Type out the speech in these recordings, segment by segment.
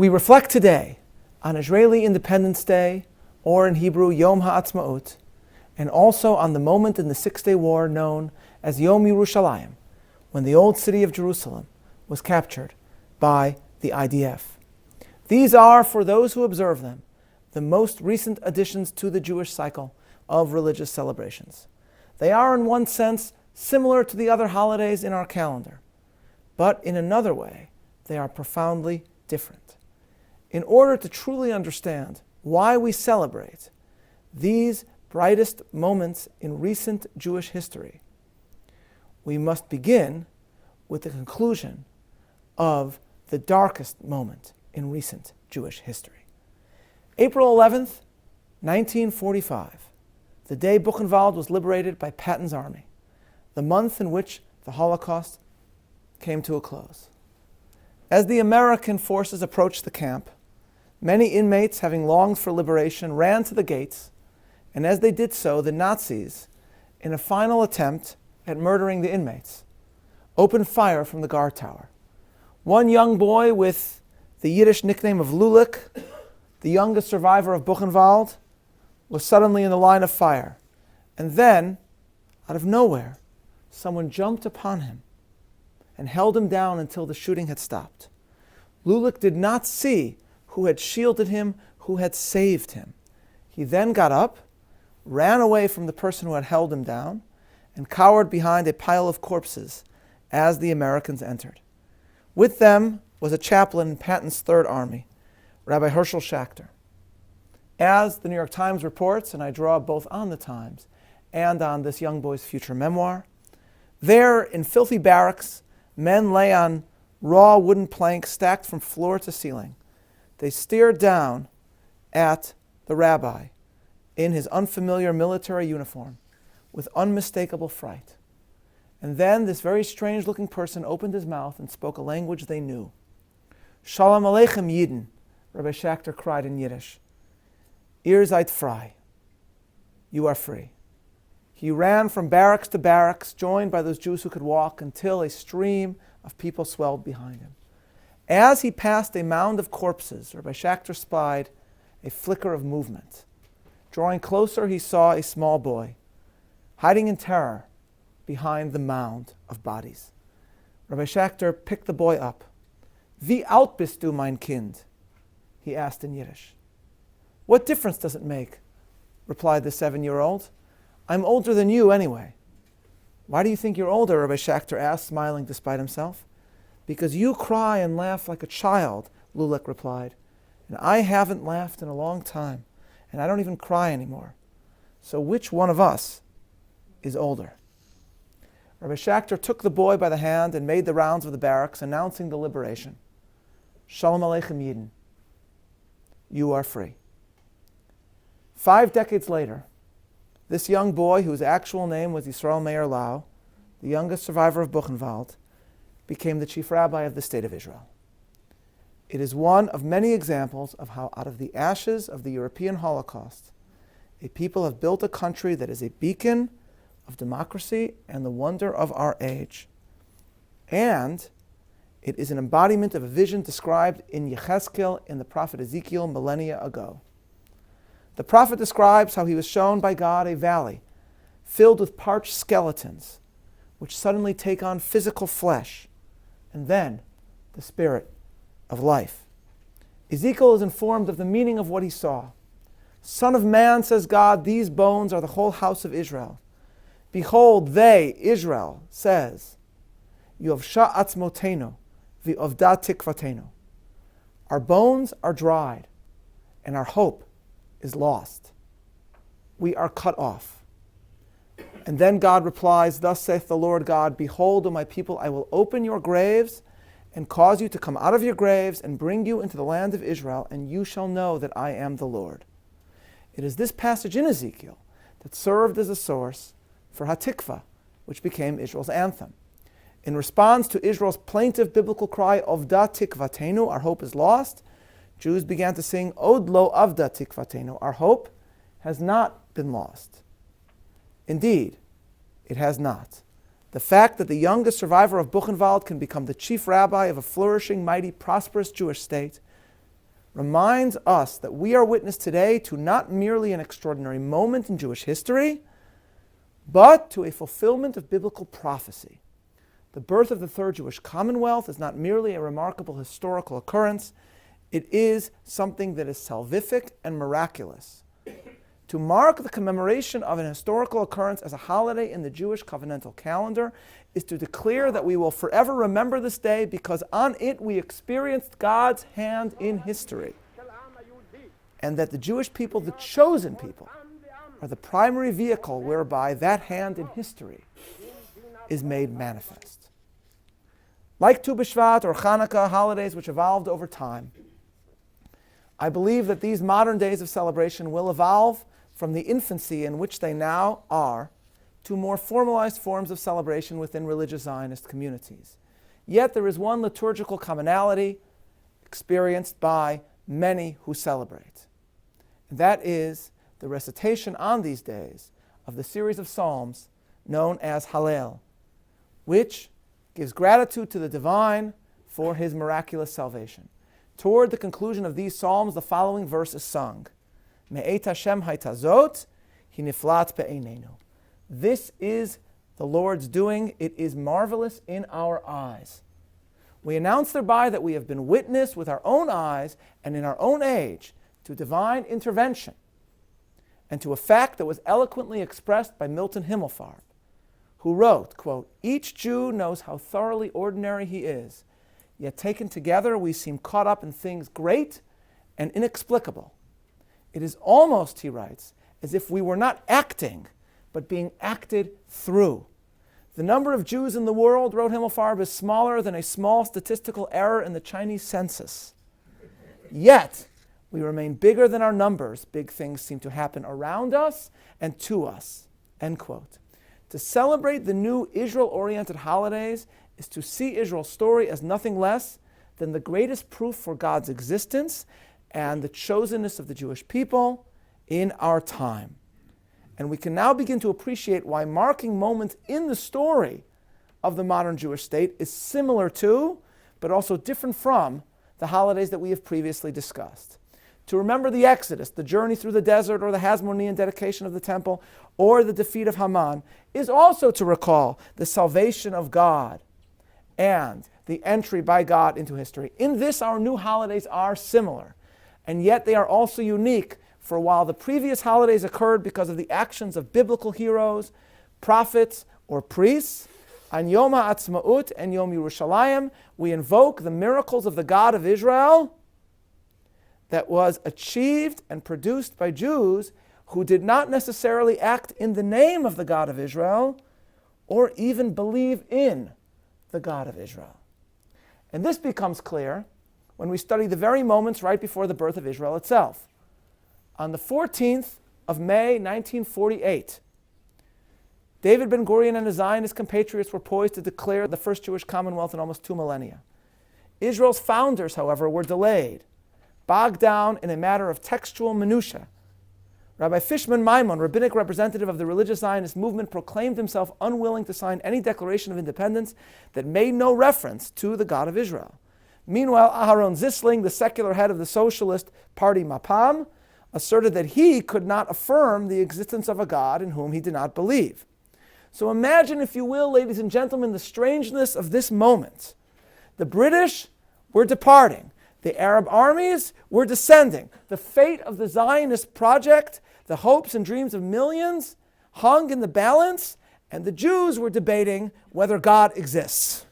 We reflect today on Israeli Independence Day, or in Hebrew, Yom HaAtzmaut, and also on the moment in the Six-Day War known as Yom Yerushalayim, when the old city of Jerusalem was captured by the IDF. These are, for those who observe them, the most recent additions to the Jewish cycle of religious celebrations. They are, in one sense, similar to the other holidays in our calendar, but in another way, they are profoundly different. In order to truly understand why we celebrate these brightest moments in recent Jewish history, we must begin with the conclusion of the darkest moment in recent Jewish history. April 11th, 1945, the day Buchenwald was liberated by Patton's army, the month in which the Holocaust came to a close. As the American forces approached the camp, many inmates, having longed for liberation, ran to the gates, and as they did so, the Nazis, in a final attempt at murdering the inmates, opened fire from the guard tower. One young boy with the Yiddish nickname of Lulik, the youngest survivor of Buchenwald, was suddenly in the line of fire. And then, out of nowhere, someone jumped upon him and held him down until the shooting had stopped. Lulik did not see who had shielded him, who had saved him. He then got up, ran away from the person who had held him down, and cowered behind a pile of corpses as the Americans entered. With them was a chaplain in Patton's Third Army, Rabbi Herschel Schachter. As the New York Times reports, and I draw both on the Times and on this young boy's future memoir, there in filthy barracks, men lay on raw wooden planks stacked from floor to ceiling. They stared down at the rabbi in his unfamiliar military uniform with unmistakable fright. And then this very strange-looking person opened his mouth and spoke a language they knew. Shalom Aleichem Yidden, Rabbi Schachter cried in Yiddish. Ihr seid frei. You are free. He ran from barracks to barracks, joined by those Jews who could walk, until a stream of people swelled behind him. As he passed a mound of corpses, Rabbi Schachter spied a flicker of movement. Drawing closer, he saw a small boy, hiding in terror behind the mound of bodies. Rabbi Schachter picked the boy up. Wie alt bist du, mein Kind? He asked in Yiddish. What difference does it make? Replied the 7-year-old. I'm older than you anyway. Why do you think you're older? Rabbi Schachter asked, smiling despite himself. Because you cry and laugh like a child, Lulik replied. And I haven't laughed in a long time, and I don't even cry anymore. So which one of us is older? Rabbi Schachter took the boy by the hand and made the rounds of the barracks, announcing the liberation. Shalom Aleichem Yidden. You are free. 5 decades later, this young boy, whose actual name was Yisrael Meir Lau, the youngest survivor of Buchenwald, became the chief rabbi of the State of Israel. It is one of many examples of how out of the ashes of the European Holocaust, a people have built a country that is a beacon of democracy and the wonder of our age. And it is an embodiment of a vision described in Yechezkel in the prophet Ezekiel millennia ago. The prophet describes how he was shown by God a valley filled with parched skeletons, which suddenly take on physical flesh, and then the spirit of life. Ezekiel is informed of the meaning of what he saw. Son of man, says God, these bones are the whole house of Israel. Behold, they, Israel, says, Yovsha atzmotenu, v'ovda tikvatenu. Our bones are dried, and our hope is lost. We are cut off. And then God replies, Thus saith the Lord God, Behold, O my people, I will open your graves and cause you to come out of your graves and bring you into the land of Israel, and you shall know that I am the Lord. It is this passage in Ezekiel that served as a source for Hatikvah, which became Israel's anthem. In response to Israel's plaintive biblical cry, Ovda tikvatenu, our hope is lost, Jews began to sing, Od lo avda tikvatenu, our hope has not been lost. Indeed, it has not. The fact that the youngest survivor of Buchenwald can become the chief rabbi of a flourishing, mighty, prosperous Jewish state reminds us that we are witness today to not merely an extraordinary moment in Jewish history, but to a fulfillment of biblical prophecy. The birth of the Third Jewish Commonwealth is not merely a remarkable historical occurrence, it is something that is salvific and miraculous. To mark the commemoration of an historical occurrence as a holiday in the Jewish covenantal calendar is to declare that we will forever remember this day because on it we experienced God's hand in history, and that the Jewish people, the chosen people, are the primary vehicle whereby that hand in history is made manifest. Like Tu B'Shvat or Hanukkah, holidays which evolved over time, I believe that these modern days of celebration will evolve from the infancy in which they now are to more formalized forms of celebration within religious-Zionist communities. Yet there is one liturgical commonality experienced by many who celebrate. And that is the recitation on these days of the series of psalms known as Hallel, which gives gratitude to the divine for his miraculous salvation. Toward the conclusion of these psalms, the following verse is sung. Me'et Hashem haytazot, hi niflat be'einenu. This is the Lord's doing. It is marvelous in our eyes. We announce thereby that we have been witness with our own eyes and in our own age to divine intervention and to a fact that was eloquently expressed by Milton Himmelfarb, who wrote, quote, "Each Jew knows how thoroughly ordinary he is, yet taken together we seem caught up in things great and inexplicable. It is almost," he writes, "as if we were not acting, but being acted through. The number of Jews in the world," wrote Himmelfarb, "is smaller than a small statistical error in the Chinese census. Yet, we remain bigger than our numbers. Big things seem to happen around us and to us." End quote. To celebrate the new Israel-oriented holidays is to see Israel's story as nothing less than the greatest proof for God's existence and the chosenness of the Jewish people in our time. And we can now begin to appreciate why marking moments in the story of the modern Jewish state is similar to, but also different from, the holidays that we have previously discussed. To remember the Exodus, the journey through the desert, or the Hasmonean dedication of the temple, or the defeat of Haman, is also to recall the salvation of God and the entry by God into history. In this, our new holidays are similar, and yet they are also unique, for while the previous holidays occurred because of the actions of biblical heroes, prophets, or priests, on Yom HaAtzmaut and Yom Yerushalayim, we invoke the miracles of the God of Israel that was achieved and produced by Jews who did not necessarily act in the name of the God of Israel or even believe in the God of Israel. And this becomes clear when we study the very moments right before the birth of Israel itself. On the 14th of May, 1948, David Ben-Gurion and his Zionist compatriots were poised to declare the first Jewish Commonwealth in almost 2 millennia. Israel's founders, however, were delayed, bogged down in a matter of textual minutiae. Rabbi Fishman Maimon, rabbinic representative of the Religious-Zionist movement, proclaimed himself unwilling to sign any declaration of independence that made no reference to the God of Israel. Meanwhile, Aharon Zisling, the secular head of the socialist party Mapam, asserted that he could not affirm the existence of a God in whom he did not believe. So imagine, if you will, ladies and gentlemen, the strangeness of this moment. The British were departing. The Arab armies were descending. The fate of the Zionist project, the hopes and dreams of millions, hung in the balance, and the Jews were debating whether God exists.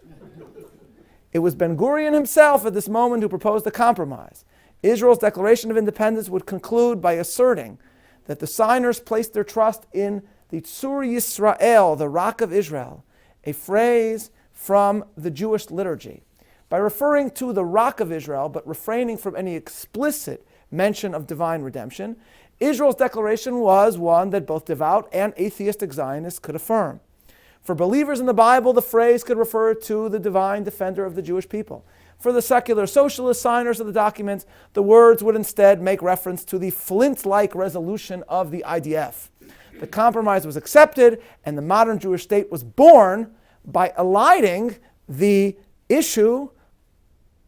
It was Ben-Gurion himself at this moment who proposed a compromise. Israel's Declaration of Independence would conclude by asserting that the signers placed their trust in the Tzur Yisrael, the Rock of Israel, a phrase from the Jewish liturgy. By referring to the Rock of Israel, but refraining from any explicit mention of divine redemption, Israel's declaration was one that both devout and atheistic Zionists could affirm. For believers in the Bible, the phrase could refer to the divine defender of the Jewish people. For the secular socialist signers of the document, the words would instead make reference to the flint-like resolution of the IDF. The compromise was accepted, and the modern Jewish state was born by eliding the issue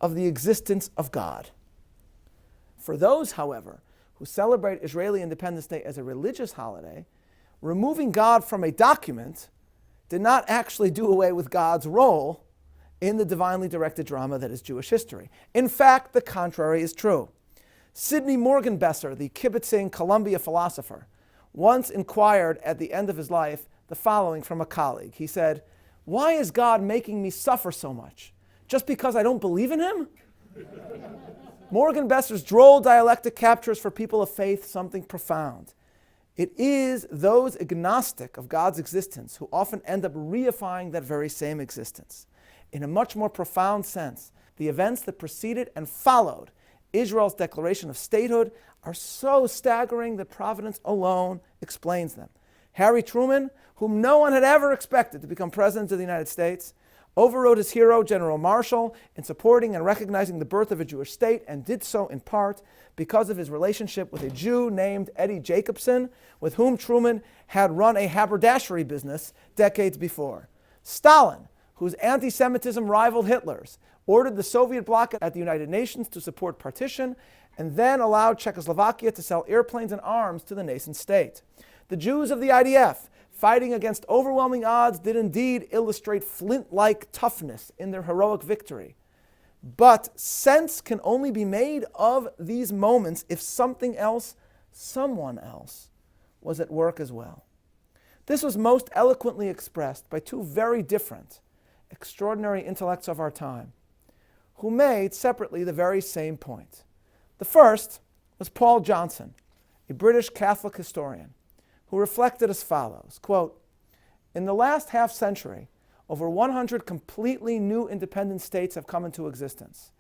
of the existence of God. For those, however, who celebrate Israeli Independence Day as a religious holiday, removing God from a document did not actually do away with God's role in the divinely directed drama that is Jewish history. In fact, the contrary is true. Sidney Morgenbesser, the kibbutzing Columbia philosopher, once inquired at the end of his life the following from a colleague. He said, "Why is God making me suffer so much? Just because I don't believe in him?" Morgenbesser's droll dialectic captures for people of faith something profound. It is those agnostic of God's existence who often end up reifying that very same existence. In a much more profound sense, the events that preceded and followed Israel's declaration of statehood are so staggering that providence alone explains them. Harry Truman, whom no one had ever expected to become president of the United States, overrode his hero, General Marshall, in supporting and recognizing the birth of a Jewish state, and did so in part because of his relationship with a Jew named Eddie Jacobson, with whom Truman had run a haberdashery business decades before. Stalin, whose anti-Semitism rivaled Hitler's, ordered the Soviet bloc at the United Nations to support partition, and then allowed Czechoslovakia to sell airplanes and arms to the nascent state. The Jews of the IDF, fighting against overwhelming odds, did indeed illustrate flint-like toughness in their heroic victory. But sense can only be made of these moments if something else, someone else, was at work as well. This was most eloquently expressed by two very different, extraordinary intellects of our time, who made separately the very same point. The first was Paul Johnson, a British Catholic historian, who reflected as follows, quote, "In the last half century, over 100 completely new independent states have come into existence.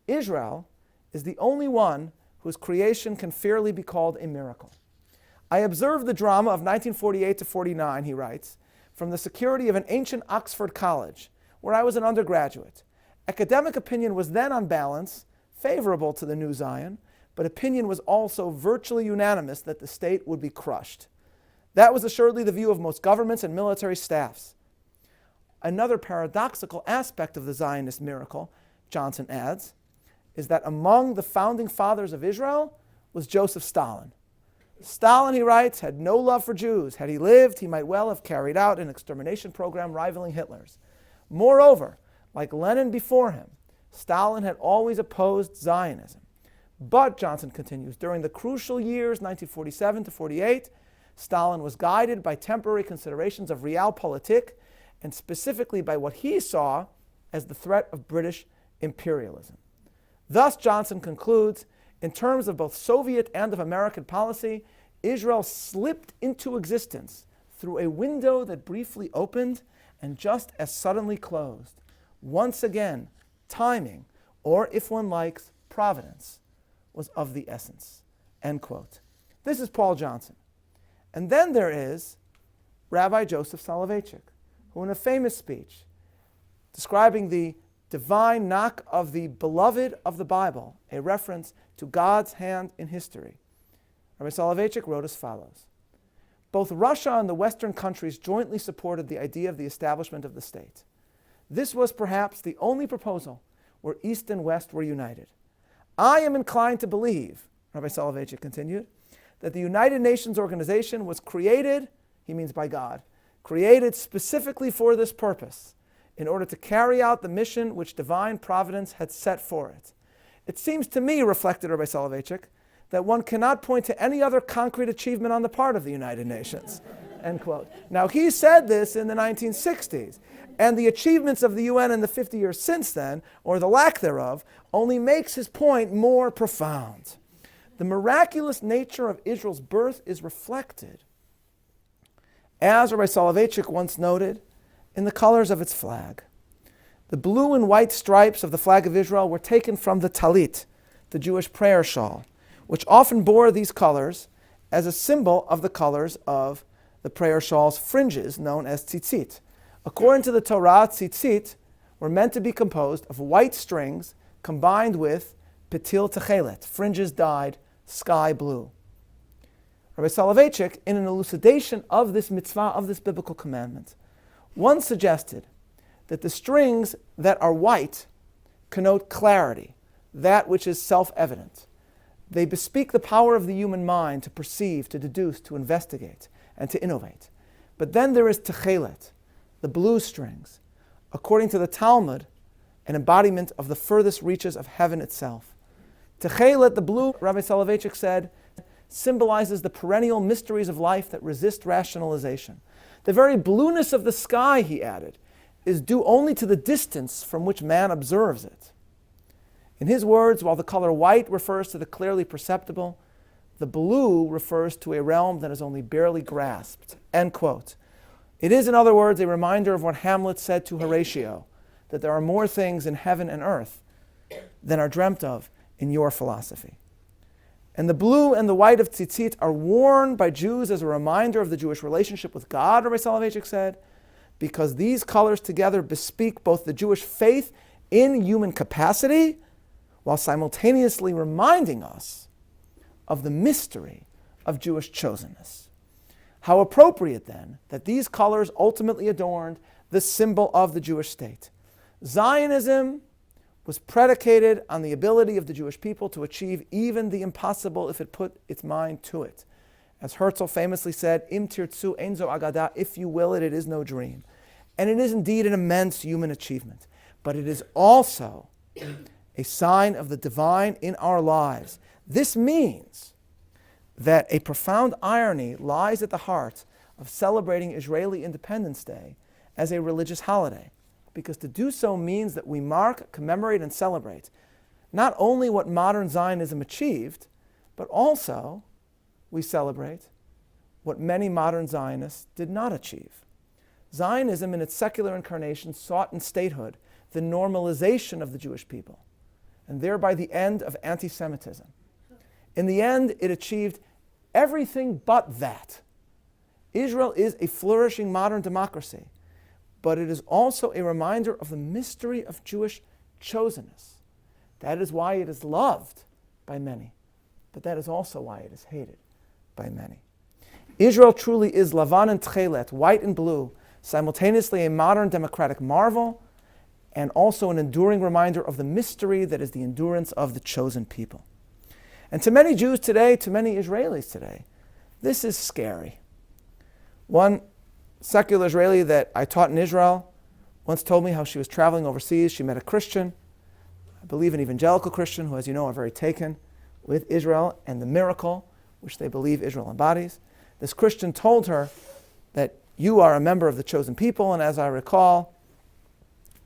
Israel is the only one whose creation can fairly be called a miracle. I observed the drama of 1948 to 49, he writes, from the security of an ancient Oxford college, where I was an undergraduate. Academic opinion was then on balance favorable to the new Zion, but opinion was also virtually unanimous that the state would be crushed. That was assuredly the view of most governments and military staffs. Another paradoxical aspect of the Zionist miracle," Johnson adds, "is that among the founding fathers of Israel was Joseph Stalin. Stalin," he writes, "had no love for Jews. Had he lived, he might well have carried out an extermination program rivaling Hitler's. Moreover, like Lenin before him, Stalin had always opposed Zionism. But," Johnson continues, "during the crucial years 1947 to 48, Stalin was guided by temporary considerations of realpolitik, and specifically by what he saw as the threat of British imperialism." Thus, Johnson concludes, in terms of both Soviet and of American policy, Israel slipped into existence through a window that briefly opened and just as suddenly closed. Once again, timing, or if one likes, providence, was of the essence. End quote. This is Paul Johnson. And then there is Rabbi Joseph Soloveichik, who in a famous speech describing the divine knock of the beloved of the Bible, a reference to God's hand in history, Rabbi Soloveichik wrote as follows: "Both Russia and the Western countries jointly supported the idea of the establishment of the state. This was perhaps the only proposal where East and West were united. I am inclined to believe," Rabbi Soloveichik continued, "that the United Nations organization was created," he means by God, "created specifically for this purpose, in order to carry out the mission which divine providence had set for it. It seems to me," reflected Rabbi Soloveichik, "that one cannot point to any other concrete achievement on the part of the United Nations." End quote. Now, he said this in the 1960s, and the achievements of the UN in the 50 years since then, or the lack thereof, only makes his point more profound. The miraculous nature of Israel's birth is reflected, as Rabbi Soloveichik once noted, in the colors of its flag. The blue and white stripes of the flag of Israel were taken from the talit, the Jewish prayer shawl, which often bore these colors as a symbol of the colors of the prayer shawl's fringes, known as tzitzit. According to the Torah, tzitzit were meant to be composed of white strings combined with petil techelet, fringes dyed sky blue. Rabbi Soloveichik, in an elucidation of this mitzvah, of this biblical commandment, once suggested that the strings that are white connote clarity, that which is self-evident, They bespeak the power of the human mind to perceive, to deduce, to investigate, and to innovate. But then there is techelet, the blue strings, according to the Talmud, an embodiment of the furthest reaches of heaven itself. Techelet, the blue, Rabbi Soloveichik said, symbolizes the perennial mysteries of life that resist rationalization. The very blueness of the sky, he added, is due only to the distance from which man observes it. In his words, while the color white refers to the clearly perceptible, the blue refers to a realm that is only barely grasped. End quote. It is, in other words, a reminder of what Hamlet said to Horatio, that there are more things in heaven and earth than are dreamt of in your philosophy. And the blue and the white of tzitzit are worn by Jews as a reminder of the Jewish relationship with God, Rabbi Soloveichik said, because these colors together bespeak both the Jewish faith in human capacity while simultaneously reminding us of the mystery of Jewish chosenness. How appropriate, then, that these colors ultimately adorned the symbol of the Jewish state. Zionism was predicated on the ability of the Jewish people to achieve even the impossible if it put its mind to it. As Herzl famously said, Im tirtzu ein zo agada, if you will it, it is no dream. And it is indeed an immense human achievement. But it is also a sign of the divine in our lives. This means that a profound irony lies at the heart of celebrating Israeli Independence Day as a religious holiday, because to do so means that we mark, commemorate, and celebrate not only what modern Zionism achieved, but also we celebrate what many modern Zionists did not achieve. Zionism in its secular incarnation sought in statehood the normalization of the Jewish people, and thereby the end of anti-Semitism. In the end, it achieved everything but that. Israel is a flourishing modern democracy, but it is also a reminder of the mystery of Jewish chosenness. That is why it is loved by many, but that is also why it is hated by many. Israel truly is lavan and tchelet, white and blue, simultaneously a modern democratic marvel and also an enduring reminder of the mystery that is the endurance of the chosen people. And to many Jews today, to many Israelis today, this is scary. One secular Israeli that I taught in Israel once told me how she was traveling overseas. She met a Christian, I believe an evangelical Christian, who, as you know, are very taken with Israel and the miracle which they believe Israel embodies. This Christian told her that you are a member of the chosen people, and as I recall,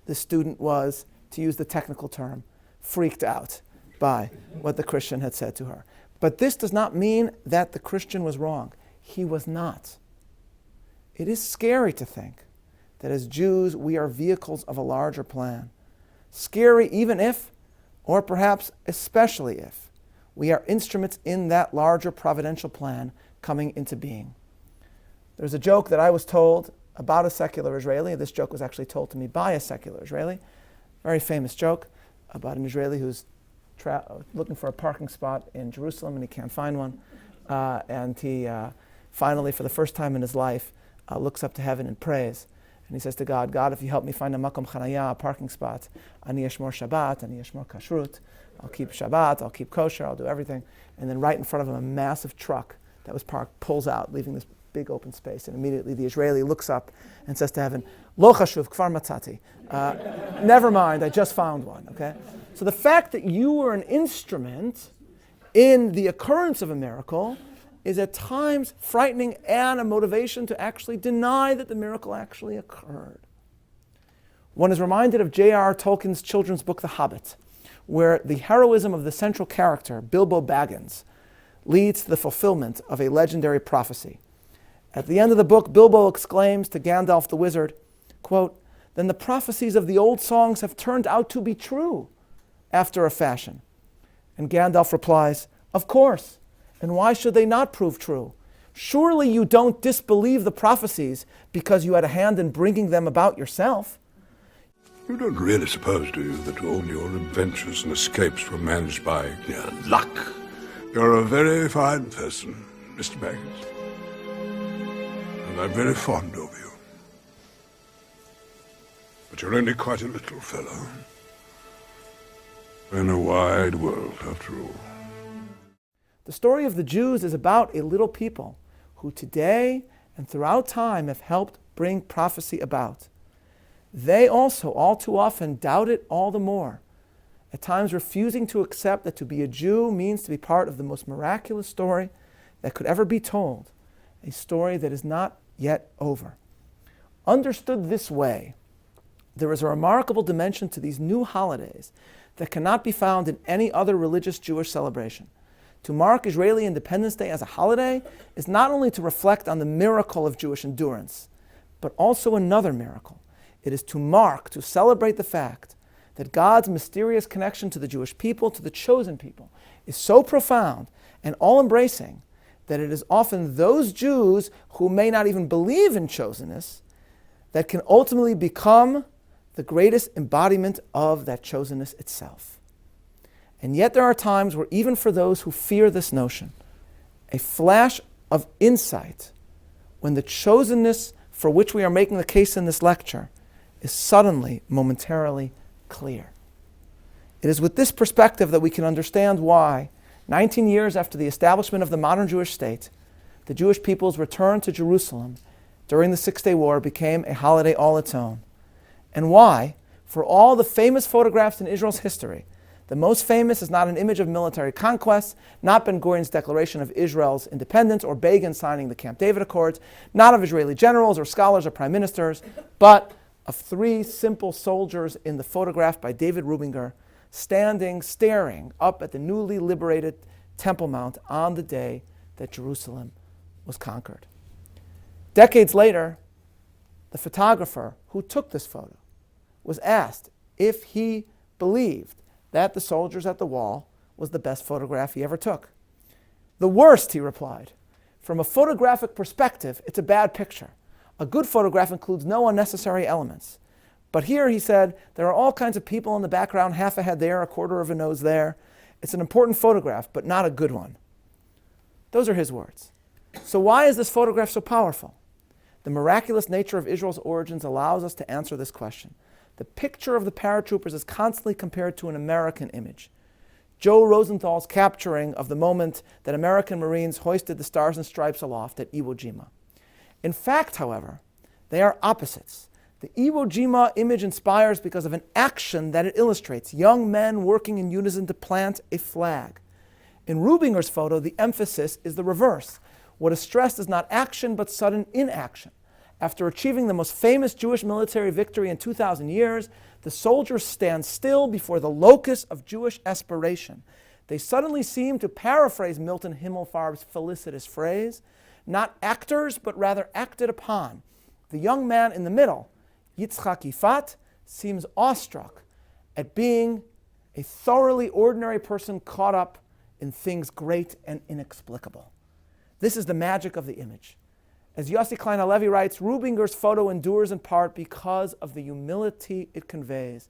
the student was, to use the technical term, freaked out by what the Christian had said to her. But this does not mean that the Christian was wrong. He was not. It is scary to think that as Jews we are vehicles of a larger plan. Scary even if, or perhaps especially if, we are instruments in that larger providential plan coming into being. There's a joke that I was told about a secular Israeli. This joke was actually told to me by a secular Israeli. Very famous joke about an Israeli who's looking for a parking spot in Jerusalem and he can't find one. And he finally, for the first time in his life, looks up to heaven and prays. And he says to God, God, if you help me find a makom chanaya, a parking spot, ani yeshmor Shabbat, ani yeshmor kashrut, I'll keep Shabbat, I'll keep kosher, I'll do everything. And then right in front of him, a massive truck that was parked pulls out, leaving this big open space. And immediately the Israeli looks up and says to heaven, Lo chashuv, kfar matzati. Never mind, I just found one. Okay. So the fact that you were an instrument in the occurrence of a miracle is at times frightening and a motivation to actually deny that the miracle actually occurred. One is reminded of J.R.R. Tolkien's children's book, The Hobbit, where the heroism of the central character, Bilbo Baggins, leads to the fulfillment of a legendary prophecy. At the end of the book, Bilbo exclaims to Gandalf the wizard, quote, then the prophecies of the old songs have turned out to be true after a fashion. And Gandalf replies, of course, and why should they not prove true? Surely you don't disbelieve the prophecies because you had a hand in bringing them about yourself. You don't really suppose, do you, that all your adventures and escapes were managed by luck? You're a very fine person, Mr. Baggins. And I'm very fond of you. But you're only quite a little fellow. In a wide world, after all. The story of the Jews is about a little people who today and throughout time have helped bring prophecy about. They also, all too often, doubt it all the more, at times refusing to accept that to be a Jew means to be part of the most miraculous story that could ever be told, a story that is not yet over. Understood this way, there is a remarkable dimension to these new holidays that cannot be found in any other religious Jewish celebration. To mark Israeli Independence Day as a holiday is not only to reflect on the miracle of Jewish endurance, but also another miracle. It is to mark, to celebrate the fact that God's mysterious connection to the Jewish people, to the chosen people, is so profound and all-embracing that it is often those Jews who may not even believe in chosenness that can ultimately become the greatest embodiment of that chosenness itself. And yet there are times where even for those who fear this notion, a flash of insight when the chosenness for which we are making the case in this lecture is suddenly, momentarily clear. It is with this perspective that we can understand why, 19 years after the establishment of the modern Jewish state, the Jewish people's return to Jerusalem during the Six-Day War became a holiday all its own. And why, for all the famous photographs in Israel's history, the most famous is not an image of military conquest, not Ben Gurion's declaration of Israel's independence or Begin signing the Camp David Accords, not of Israeli generals or scholars or prime ministers, but of three simple soldiers in the photograph by David Rubinger, staring up at the newly liberated Temple Mount on the day that Jerusalem was conquered. Decades later, the photographer who took this photo was asked if he believed that the soldiers at the wall was the best photograph he ever took. The worst, he replied. From a photographic perspective, it's a bad picture. A good photograph includes no unnecessary elements. But here, he said, there are all kinds of people in the background, half a head there, a quarter of a nose there. It's an important photograph, but not a good one. Those are his words. So why is this photograph so powerful? The miraculous nature of Israel's origins allows us to answer this question. The picture of the paratroopers is constantly compared to an American image. Joe Rosenthal's capturing of the moment that American Marines hoisted the Stars and Stripes aloft at Iwo Jima. In fact, however, they are opposites. The Iwo Jima image inspires because of an action that it illustrates, young men working in unison to plant a flag. In Rubinger's photo, the emphasis is the reverse. What is stressed is not action, but sudden inaction. After achieving the most famous Jewish military victory in 2,000 years, the soldiers stand still before the locus of Jewish aspiration. They suddenly seem to paraphrase Milton Himmelfarb's felicitous phrase, not actors, but rather acted upon. The young man in the middle, Yitzchak Yifat, seems awestruck at being a thoroughly ordinary person caught up in things great and inexplicable. This is the magic of the image. As Yossi Klein Halevi writes, Rubinger's photo endures in part because of the humility it conveys.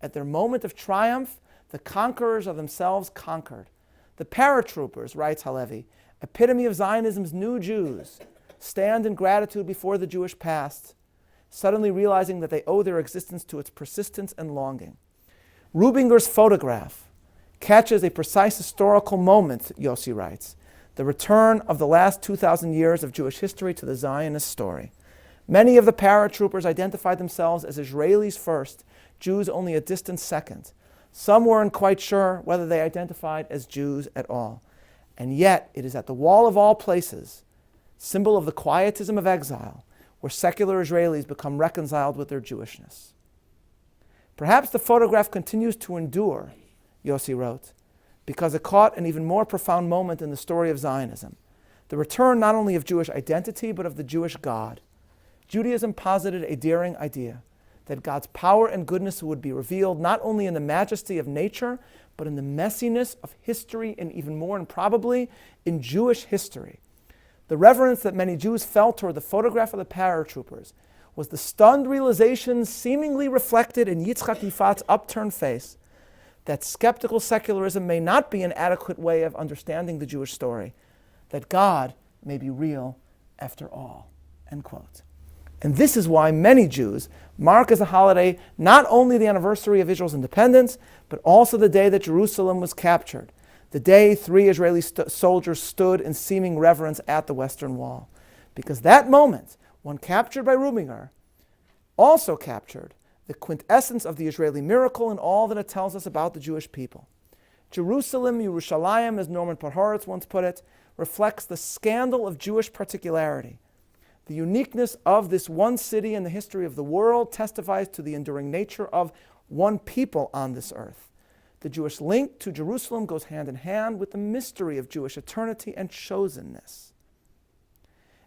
At their moment of triumph, the conquerors are themselves conquered. The paratroopers, writes Halevi, epitome of Zionism's new Jews, stand in gratitude before the Jewish past, suddenly realizing that they owe their existence to its persistence and longing. Rubinger's photograph catches a precise historical moment, Yossi writes, the return of the last 2,000 years of Jewish history to the Zionist story. Many of the paratroopers identified themselves as Israelis first, Jews only a distant second. Some weren't quite sure whether they identified as Jews at all. And yet, it is at the wall of all places, symbol of the quietism of exile, where secular Israelis become reconciled with their Jewishness. Perhaps the photograph continues to endure, Yossi wrote, because it caught an even more profound moment in the story of Zionism, the return not only of Jewish identity, but of the Jewish God. Judaism posited a daring idea, that God's power and goodness would be revealed not only in the majesty of nature, but in the messiness of history, and even more improbably, in Jewish history. The reverence that many Jews felt toward the photograph of the paratroopers was the stunned realization seemingly reflected in Yitzchak Yifat's upturned face that skeptical secularism may not be an adequate way of understanding the Jewish story, that God may be real after all, end quote. And this is why many Jews mark as a holiday not only the anniversary of Israel's independence, but also the day that Jerusalem was captured, the day 3 Israeli soldiers stood in seeming reverence at the Western Wall. Because that moment, one captured by Rubinger, also captured the quintessence of the Israeli miracle and all that it tells us about the Jewish people. Jerusalem, Yerushalayim, as Norman Podhoretz once put it, reflects the scandal of Jewish particularity. The uniqueness of this one city in the history of the world testifies to the enduring nature of one people on this earth. The Jewish link to Jerusalem goes hand in hand with the mystery of Jewish eternity and chosenness.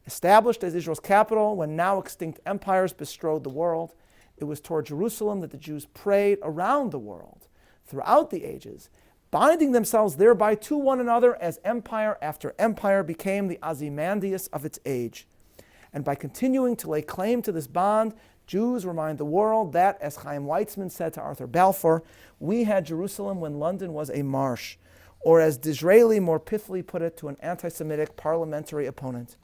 Established as Israel's capital when now extinct empires bestrode the world, it was toward Jerusalem that the Jews prayed around the world throughout the ages, binding themselves thereby to one another as empire after empire became the Ozymandias of its age. And by continuing to lay claim to this bond, Jews remind the world that, as Chaim Weizmann said to Arthur Balfour, we had Jerusalem when London was a marsh, or as Disraeli more pithily put it to an anti-Semitic parliamentary opponent,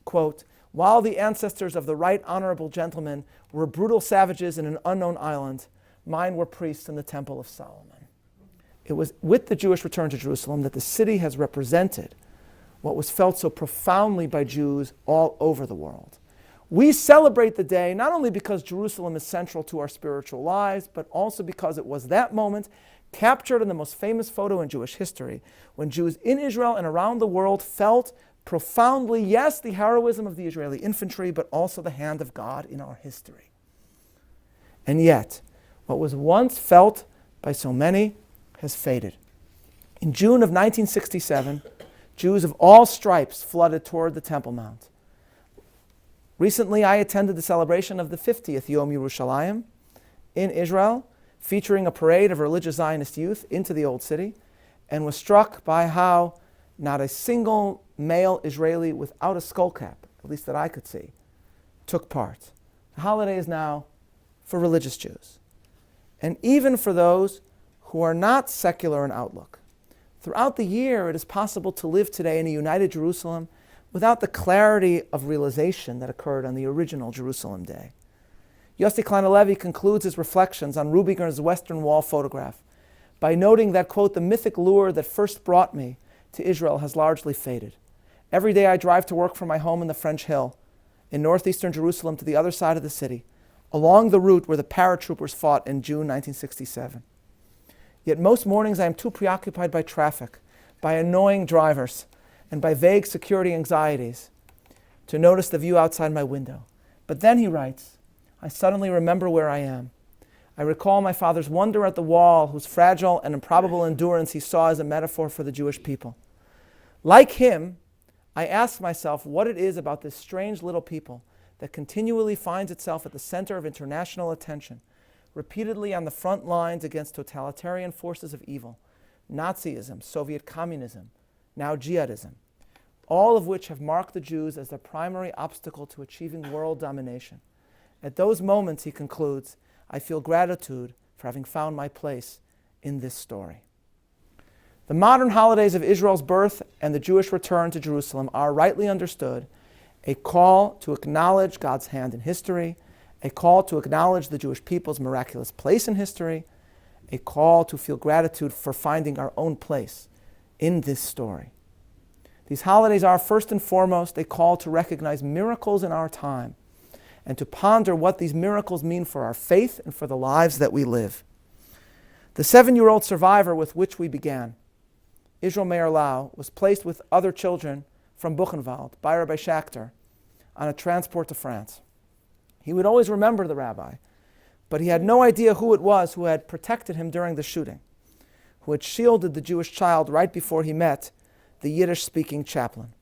quote, while the ancestors of the right honorable gentlemen were brutal savages in an unknown island, mine were priests in the Temple of Solomon. It was with the Jewish return to Jerusalem that the city has represented what was felt so profoundly by Jews all over the world. We celebrate the day not only because Jerusalem is central to our spiritual lives, but also because it was that moment captured in the most famous photo in Jewish history, when Jews in Israel and around the world felt profoundly, yes, the heroism of the Israeli infantry, but also the hand of God in our history. And yet, what was once felt by so many has faded. In June of 1967, Jews of all stripes flooded toward the Temple Mount. Recently, I attended the celebration of the 50th Yom Yerushalayim in Israel, featuring a parade of Religious-Zionist youth into the Old City, and was struck by how not a single male Israeli without a skull cap, at least that I could see, took part. The holiday is now for religious Jews, and even for those who are not secular in outlook. Throughout the year, it is possible to live today in a united Jerusalem without the clarity of realization that occurred on the original Jerusalem day. Yossi Klein Halevi concludes his reflections on Rubinger's Western Wall photograph by noting that, quote, the mythic lure that first brought me to Israel has largely faded. Every day I drive to work from my home in the French Hill, in northeastern Jerusalem to the other side of the city, along the route where the paratroopers fought in June 1967. Yet most mornings I am too preoccupied by traffic, by annoying drivers, and by vague security anxieties to notice the view outside my window. But then, he writes, I suddenly remember where I am. I recall my father's wonder at the wall, whose fragile and improbable endurance he saw as a metaphor for the Jewish people. Like him, I ask myself what it is about this strange little people that continually finds itself at the center of international attention, repeatedly on the front lines against totalitarian forces of evil, Nazism, Soviet communism, now jihadism, all of which have marked the Jews as the primary obstacle to achieving world domination. At those moments, he concludes, I feel gratitude for having found my place in this story. The modern holidays of Israel's birth and the Jewish return to Jerusalem are, rightly understood, a call to acknowledge God's hand in history, a call to acknowledge the Jewish people's miraculous place in history, a call to feel gratitude for finding our own place in this story. These holidays are, first and foremost, a call to recognize miracles in our time and to ponder what these miracles mean for our faith and for the lives that we live. The 7-year-old survivor with which we began, Israel Meir Lau, was placed with other children from Buchenwald by Rabbi Schachter on a transport to France. He would always remember the rabbi, but he had no idea who it was who had protected him during the shooting, who had shielded the Jewish child right before he met the Yiddish-speaking chaplain.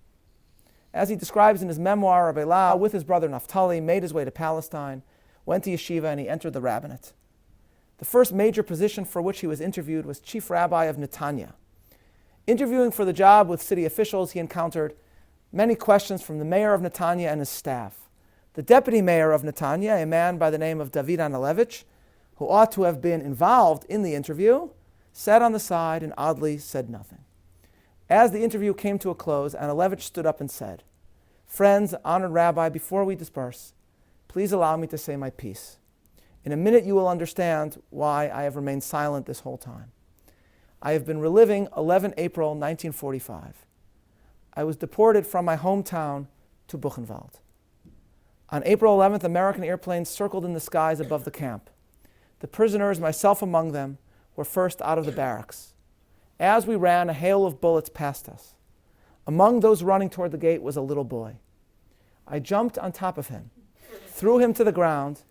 As he describes in his memoir, Rabbi Lau, with his brother Naphtali, made his way to Palestine, went to yeshiva, and he entered the rabbinate. The first major position for which he was interviewed was chief rabbi of Netanya. Interviewing for the job with city officials, he encountered many questions from the mayor of Netanya and his staff. The deputy mayor of Netanya, a man by the name of David Analevich, who ought to have been involved in the interview, sat on the side and oddly said nothing. As the interview came to a close, Analevich stood up and said, "Friends, honored rabbi, before we disperse, please allow me to say my piece. In a minute you will understand why I have remained silent this whole time. I have been reliving 11 April 1945. I was deported from my hometown to Buchenwald. On April 11th, American airplanes circled in the skies above the camp. The prisoners, myself among them, were first out of the barracks. As we ran, a hail of bullets passed us. Among those running toward the gate was a little boy. I jumped on top of him, threw him to the ground,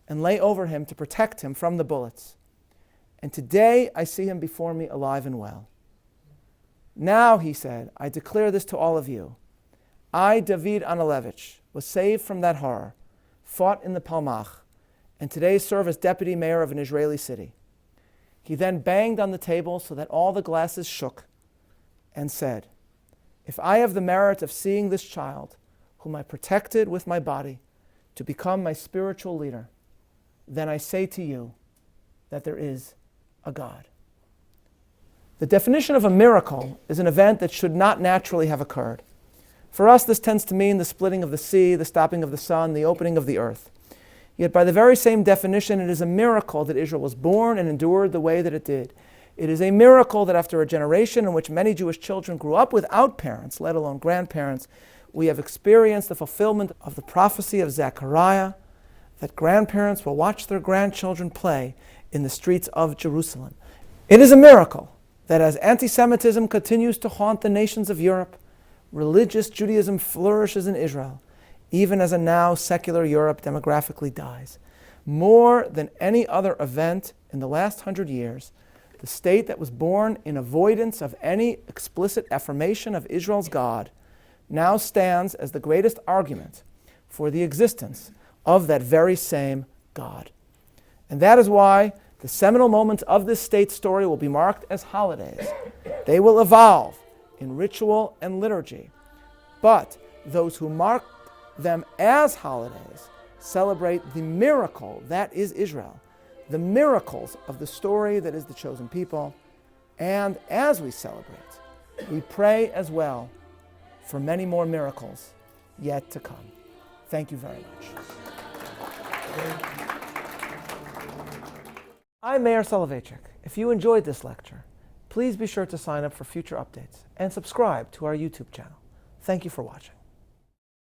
and lay over him to protect him from the bullets. And today I see him before me alive and well. Now, he said, I declare this to all of you. I, David Anilevich, was saved from that horror, fought in the Palmach, and today serve as deputy mayor of an Israeli city. He then banged on the table so that all the glasses shook and said, if I have the merit of seeing this child, whom I protected with my body, to become my spiritual leader, then I say to you that there is a God. The definition of a miracle is an event that should not naturally have occurred. For us, this tends to mean the splitting of the sea, the stopping of the sun, the opening of the earth. Yet by the very same definition, it is a miracle that Israel was born and endured the way that it did. It is a miracle that after a generation in which many Jewish children grew up without parents, let alone grandparents, we have experienced the fulfillment of the prophecy of Zechariah that grandparents will watch their grandchildren play in the streets of Jerusalem. It is a miracle that as anti-Semitism continues to haunt the nations of Europe, religious Judaism flourishes in Israel, even as a now secular Europe demographically dies. More than any other event in the last 100 years, the state that was born in avoidance of any explicit affirmation of Israel's God now stands as the greatest argument for the existence of that very same God. And that is why the seminal moments of this state story will be marked as holidays. They will evolve in ritual and liturgy, but those who mark them as holidays celebrate the miracle that is Israel, the miracles of the story that is the chosen people, and as we celebrate, we pray as well for many more miracles yet to come. Thank you very much. I'm Meir Soloveichik. If you enjoyed this lecture, please be sure to sign up for future updates and subscribe to our YouTube channel. Thank you for watching.